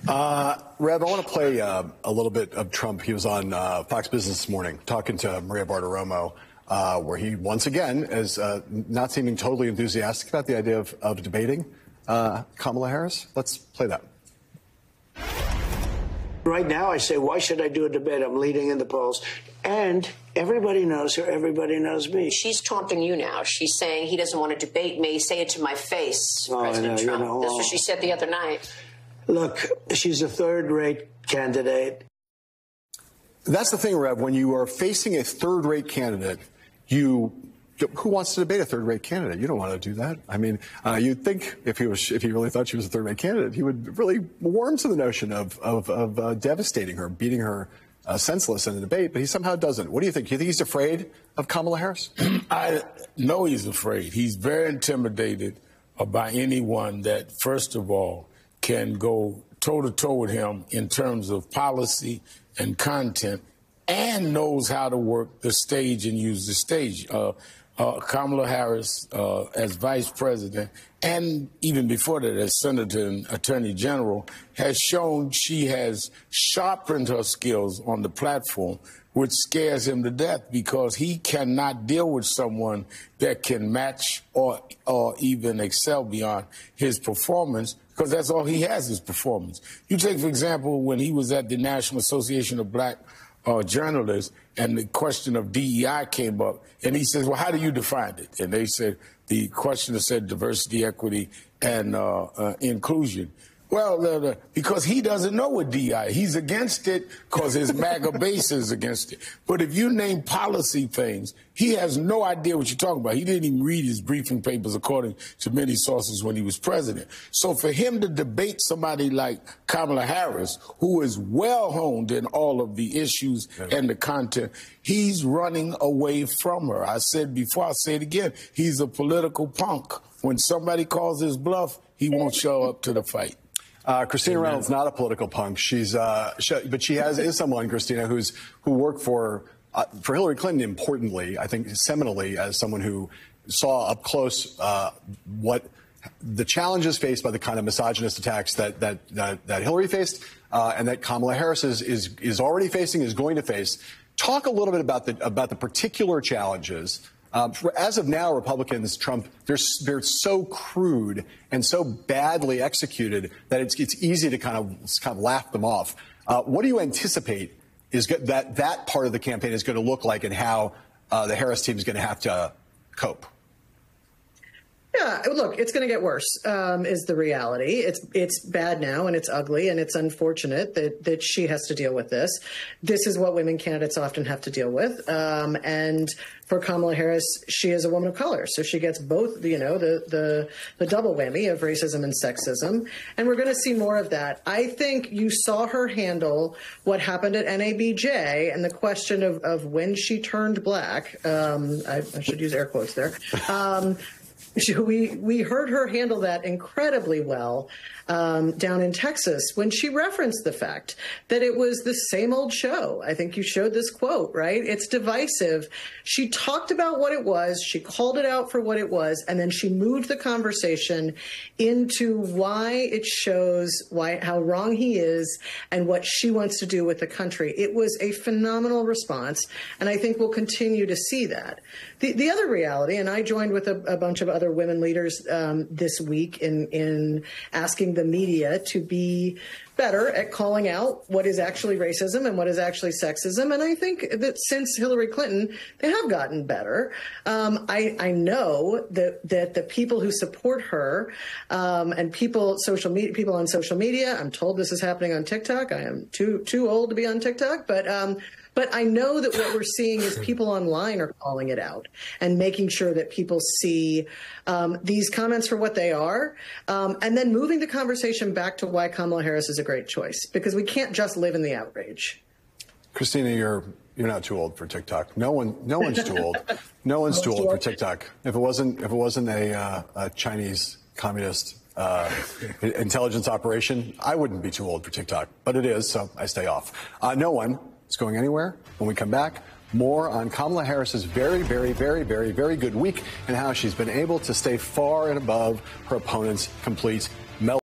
Rev, I want to play a little bit of Trump. He was on Fox Business this morning talking to Maria Bartiromo, where he once again is not seeming totally enthusiastic about the idea of debating Kamala Harris. Let's play that. Right now, I say, why should I do a debate? I'm leading in the polls. And everybody knows her. Everybody knows me. She's taunting you now. She's saying he doesn't want to debate me. Say it to my face, President Trump. That's what she said the other night. Look, she's a third-rate candidate. That's the thing, Rev. When you are facing a third-rate candidate, who wants to debate a third-rate candidate? You don't want to do that. I mean, you'd think if he really thought she was a third-rate candidate, he would really warm to the notion of devastating her, beating her senseless in a debate, but he somehow doesn't. What do you think? Do you think he's afraid of Kamala Harris? I know he's afraid. He's very intimidated by anyone that, first of all, can go toe-to-toe with him in terms of policy and content and knows how to work the stage and use the stage. Kamala Harris, as vice president, and even before that as senator and attorney general, has shown she has sharpened her skills on the platform, which scares him to death because he cannot deal with someone that can match or even excel beyond his performance, because that's all he has is performance. You take, for example, when he was at the National Association of Black Journalists and the question of DEI came up, and he says, well, how do you define it? And they said, the questioner said diversity, equity, and inclusion. Well, because he doesn't know what DEI is. He's against it because his MAGA base is against it. But if you name policy things, he has no idea what you're talking about. He didn't even read his briefing papers, according to many sources, when he was president. So for him to debate somebody like Kamala Harris, who is well-honed in all of the issues and the content, he's running away from her. I said before, I'll say it again, he's a political punk. When somebody calls his bluff, he won't show up to the fight. Christina Reynolds not a political punk. But she is someone, Christina, who worked for Hillary Clinton. Importantly, I think seminally, as someone who saw up close what the challenges faced by the kind of misogynist attacks that Hillary faced, and that Kamala Harris is already facing, is going to face. Talk a little bit about the particular challenges. As of now, Republicans, Trump, they're so crude and so badly executed that it's easy to kind of laugh them off. What do you anticipate is that part of the campaign is going to look like, and how the Harris team is going to have to cope? Yeah, look, it's going to get worse, is the reality. It's bad now, and it's ugly, and it's unfortunate that she has to deal with this. This is what women candidates often have to deal with. And for Kamala Harris, she is a woman of color, so she gets both, the double whammy of racism and sexism. And we're going to see more of that. I think you saw her handle what happened at NABJ and the question of when she turned black. I should use air quotes there. We heard her handle that incredibly well down in Texas when she referenced the fact that it was the same old show. I think you showed this quote, right? It's divisive. She talked about what it was. She called it out for what it was. And then she moved the conversation into why it shows how wrong he is and what she wants to do with the country. It was a phenomenal response. And I think we'll continue to see that. The other reality, and I joined with a bunch of other women leaders this week in asking the media to be better at calling out what is actually racism and what is actually sexism. And I think that since Hillary Clinton, they have gotten better. I know that the people who support her and people on social media, I'm told this is happening on TikTok. I am too old to be on TikTok, but I know that what we're seeing is people online are calling it out and making sure that people see these comments for what they are, and then moving the conversation back to why Kamala Harris is a great choice, because we can't just live in the outrage. Christina, you're not too old for TikTok. No one's too old. No one's too old for TikTok. If it wasn't a Chinese communist intelligence operation, I wouldn't be too old for TikTok. But it is, so I stay off. No one is going anywhere. When we come back, more on Kamala Harris's very, very, very, very, very good week and how she's been able to stay far and above her opponent's complete meltdown.